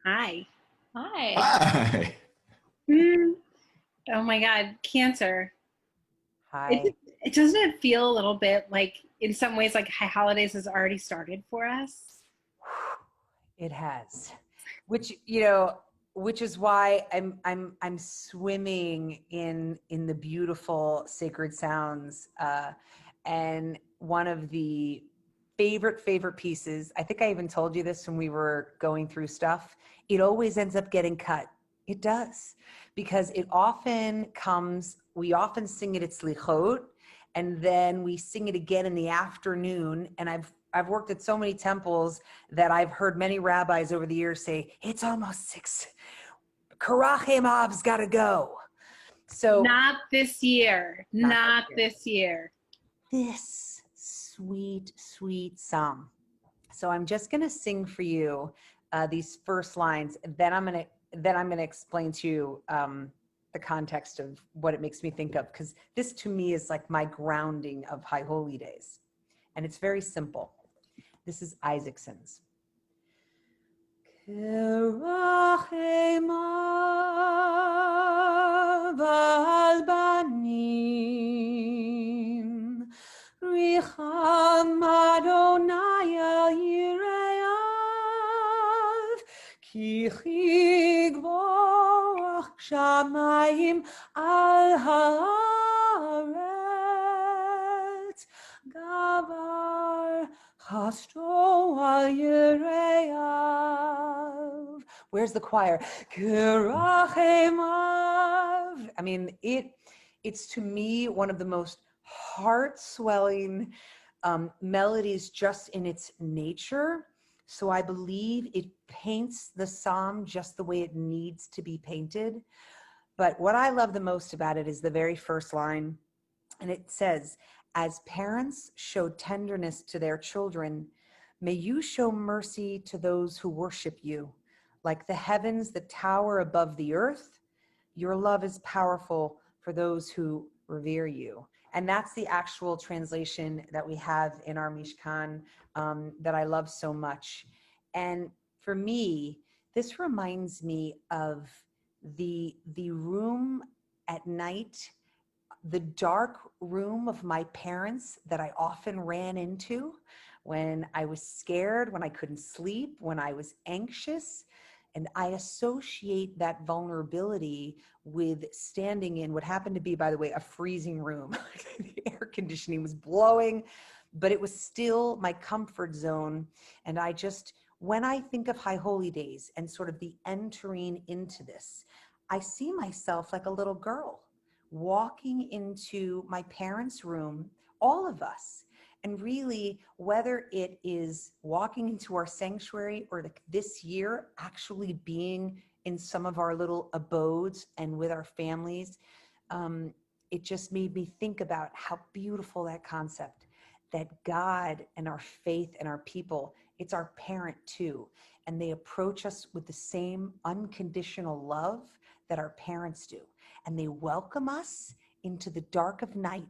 Hi. Hi. Hi. Mm, oh my God, cancer. Hi. It doesn't it feel a little bit like, in some ways, like holidays has already started for us. It has, which which is why I'm swimming in the beautiful sacred sounds. And one of the favorite pieces, I think I even told you this when we were going through stuff. It always ends up getting cut. It does, because it often comes. We often sing it at slichot, and then we sing it again in the afternoon. And I've worked at so many temples that I've heard many rabbis over the years say, it's almost 6. Karachem Av's got to go. So Not this year. not this Not year. this year. This sweet psalm. So I'm just going to sing for you these first lines. Then I'm gonna explain to you the context of what it makes me think of, because this to me is like my grounding of High Holy Days, and it's very simple. This is Isaacson's. Kerachemav al banim, richam Adonai al yireav, ki chigvoch shamayim al haaretz, gavar Chasto al yireav. Where's the choir? Kirachemav. I mean, it's to me one of the most heart-swelling melodies just in its nature. So I believe it paints the psalm just the way it needs to be painted. But what I love the most about it is the very first line, and it says, as parents show tenderness to their children, may you show mercy to those who worship you. Like the heavens that tower above the earth, your love is powerful for those who revere you. And that's the actual translation that we have in our Mishkan that I love so much. And for me, this reminds me of the room at night, the dark room of my parents that I often ran into when I was scared, when I couldn't sleep, when I was anxious. And I associate that vulnerability with standing in what happened to be, by the way, a freezing room. The air conditioning was blowing, but it was still my comfort zone. And when I think of High Holy Days and sort of the entering into this, I see myself like a little girl walking into my parents' room, all of us. And really, whether it is walking into our sanctuary or this year actually being in some of our little abodes and with our families, it just made me think about how beautiful that concept, that God and our faith and our people, it's our parent too. And they approach us with the same unconditional love that our parents do. And they welcome us into the dark of night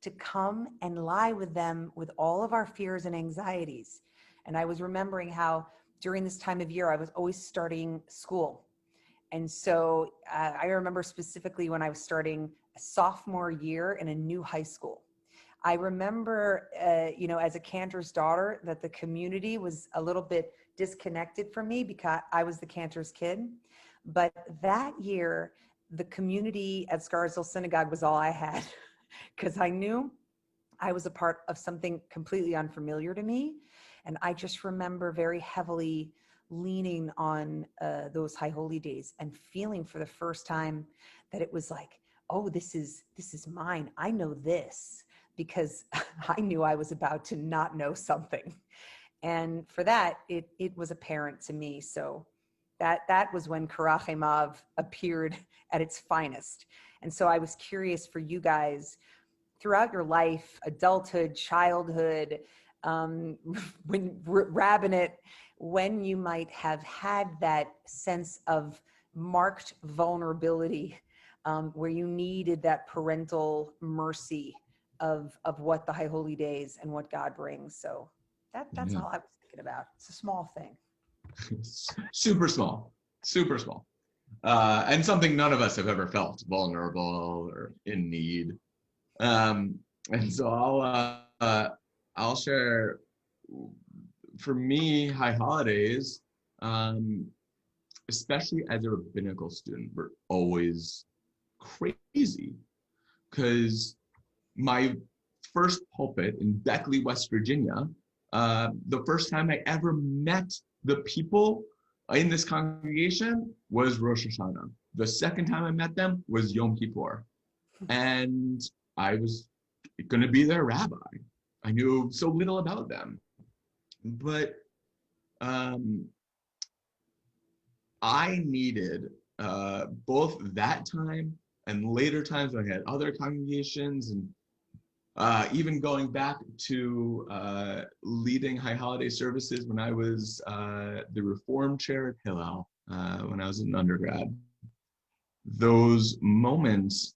to come and lie with them with all of our fears and anxieties. And I was remembering how during this time of year, I was always starting school. And so I remember specifically when I was starting a sophomore year in a new high school. I remember, as a cantor's daughter, that the community was a little bit disconnected from me because I was the cantor's kid. But that year, the community at Scarsdale Synagogue was all I had, because I knew I was a part of something completely unfamiliar to me. And I just remember very heavily leaning on those High Holy Days and feeling for the first time that it was like, oh, this is mine. I know this, because I knew I was about to not know something. And for that, it was apparent to me. So that was when Karachemav appeared at its finest. And so I was curious for you guys throughout your life, adulthood, childhood, when rabbinate, when you might have had that sense of marked vulnerability, where you needed that parental mercy of what the High Holy Days and what God brings. So that's Yeah. all I was thinking about. It's a small thing. Super small, super small. And something none of us have ever felt, vulnerable or in need. Um, and so I'll share, for me, High Holidays, um, especially as a rabbinical student, were always crazy because my first pulpit in Beckley, West Virginia, the first time I ever met the people in this congregation was Rosh Hashanah. The second time I met them was Yom Kippur. And I was going to be their rabbi. I knew so little about them. But I needed both that time and later times when I had other congregations, and even going back to leading High Holiday services when I was the Reform Chair at Hillel, when I was an undergrad. Those moments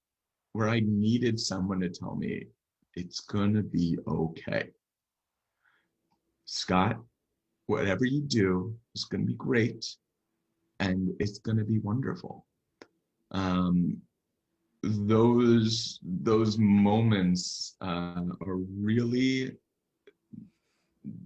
where I needed someone to tell me, it's gonna be okay. Scott, whatever you do is gonna be great, and it's gonna be wonderful. Those moments are really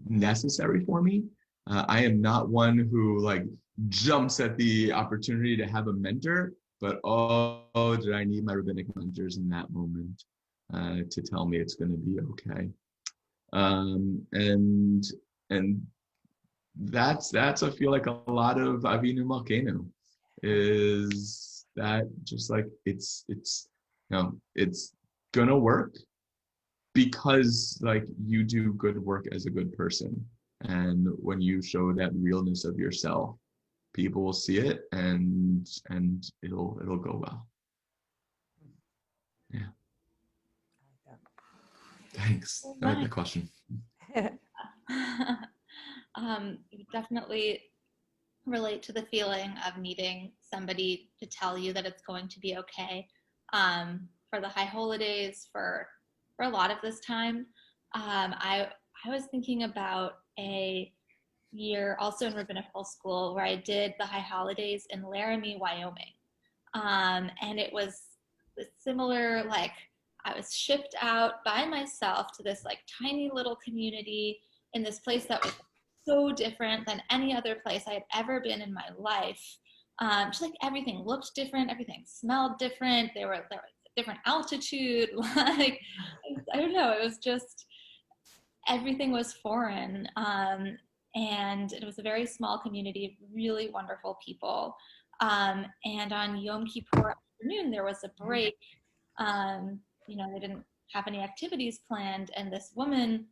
necessary for me. I am not one who like jumps at the opportunity to have a mentor, but oh, did I need my rabbinic mentors in that moment to tell me it's going to be okay. And that's I feel like a lot of Avinu Malkeinu is that just like it's it's gonna work because like you do good work as a good person, and when you show that realness of yourself, people will see it and it'll go well. Yeah. Thanks. I like the question. You definitely relate to the feeling of needing somebody to tell you that it's going to be okay. For the High Holidays, for a lot of this time, I was thinking about a year also in rabbinical school where I did the High Holidays in Laramie, Wyoming, and it was similar. Like I was shipped out by myself to this like tiny little community in this place that was so different than any other place I had ever been in my life. Just like everything looked different, everything smelled different. There was different altitude. Like I don't know, it was just everything was foreign. And it was a very small community of really wonderful people. And on Yom Kippur afternoon, there was a break. They didn't have any activities planned, and this woman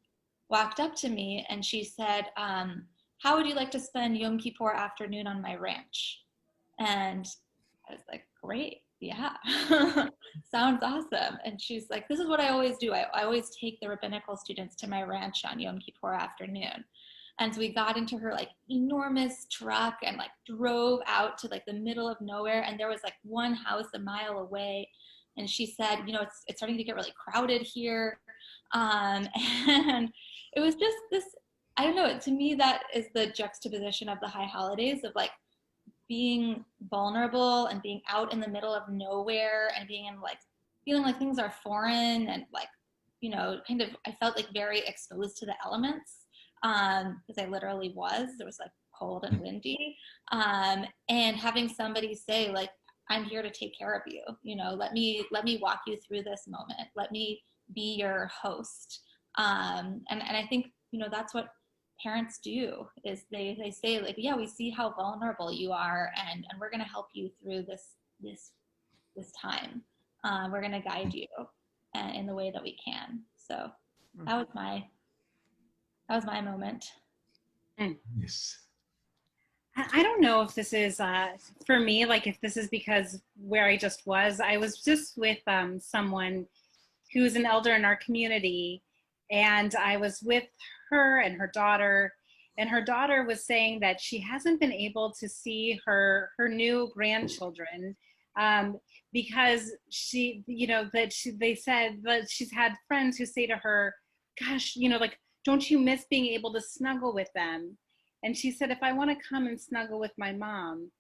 walked up to me and she said, how would you like to spend Yom Kippur afternoon on my ranch? And I was like, great, yeah, sounds awesome. And she's like, this is what I always do. I always take the rabbinical students to my ranch on Yom Kippur afternoon. And so we got into her like enormous truck and like drove out to like the middle of nowhere. And there was like one house a mile away. And she said, it's starting to get really crowded here. And it was just this, I don't know, to me, that is the juxtaposition of the High Holidays of like being vulnerable and being out in the middle of nowhere and being in like, feeling like things are foreign and like, kind of, I felt like very exposed to the elements because I literally was. It was like cold and windy. And having somebody say like, I'm here to take care of you. Let me walk you through this moment. Let me be your host. And I think, that's what parents do is they say like, yeah, we see how vulnerable you are and we're going to help you through this time. We're going to guide you in the way that we can. So that was my moment. Yes. I don't know if this is for me, like if this is because where I was just with someone who's an elder in our community, and I was with her and her daughter was saying that she hasn't been able to see her new grandchildren because they said that she's had friends who say to her, gosh, like, don't you miss being able to snuggle with them? And she said, if I want to come and snuggle with my mom,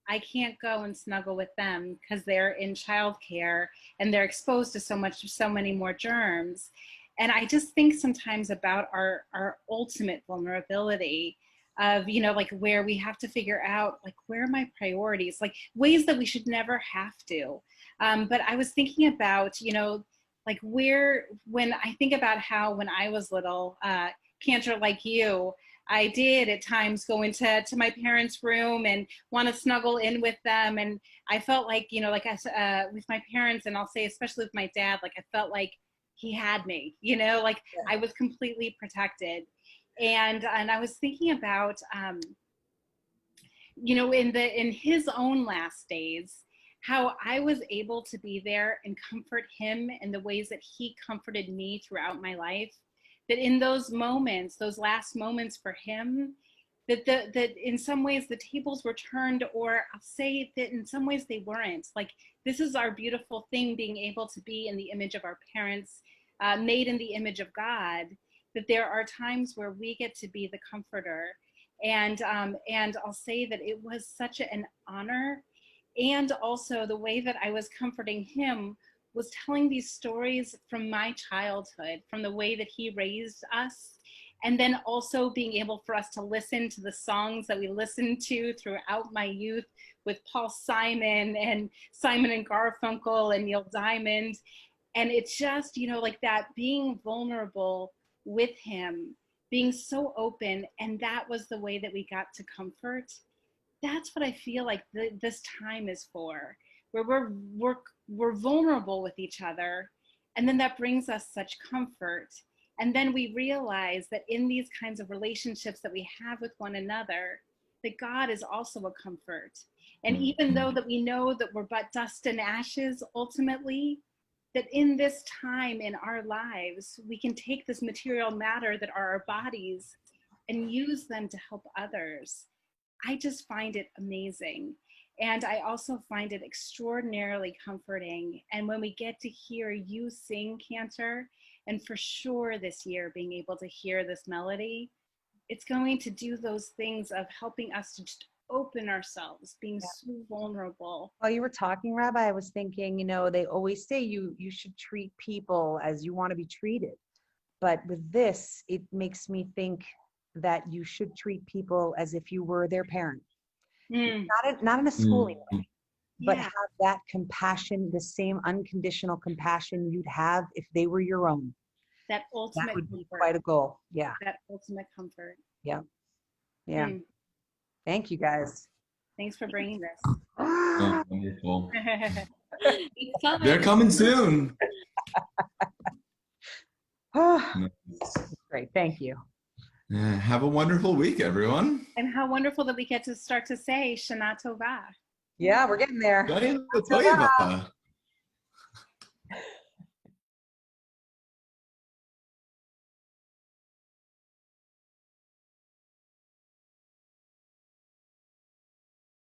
I can't go and snuggle with them because they're in childcare and they're exposed to so many more germs. And I just think sometimes about our ultimate vulnerability of, you know, like where we have to figure out, like, where are my priorities, like ways that we should never have to. But I was thinking about, you know, like when I think about how when I was little, Cantor, like you, I did at times go into my parents' room and want to snuggle in with them. And I felt like, you know, like with my parents, and I'll say especially with my dad, like I felt like he had me, you know, like I was completely protected. And I was thinking about, you know, in his own last days, how I was able to be there and comfort him in the ways that he comforted me throughout my life. That in those moments, those last moments for him, that in some ways the tables were turned, or I'll say that in some ways they weren't. Like, this is our beautiful thing, being able to be in the image of our parents, made in the image of God, that there are times where we get to be the comforter. And I'll say that it was such an honor. And also the way that I was comforting him was telling these stories from my childhood, from the way that he raised us. And then also being able for us to listen to the songs that we listened to throughout my youth with Paul Simon and Garfunkel and Neil Diamond. And it's just, you know, like that, being vulnerable with him, being so open. And that was the way that we got to comfort. That's what I feel like this time is for, where we're vulnerable with each other, and then that brings us such comfort. And then we realize that in these kinds of relationships that we have with one another, that God is also a comfort. And even though that we know that we're but dust and ashes ultimately, that in this time in our lives, we can take this material matter that are our bodies and use them to help others. I just find it amazing. And I also find it extraordinarily comforting. And when we get to hear you sing, Cantor, and for sure this year being able to hear this melody, it's going to do those things of helping us to just open ourselves, being so vulnerable. While you were talking, Rabbi, I was thinking, you know, they always say you should treat people as you want to be treated. But with this, it makes me think that you should treat people as if you were their parent. Not in a schooling way, but have that compassion, the same unconditional compassion you'd have if they were your own. That ultimate That would be comfort. quite a goal. Yeah. That ultimate comfort. Yeah. Yeah. Thank you, guys. Thanks for bringing this. Oh, wonderful. Coming. They're coming soon. Great. Thank you. Have a wonderful week, everyone. And how wonderful that we get to start to say Shana Tova. Yeah, we're getting there. Shana Tova.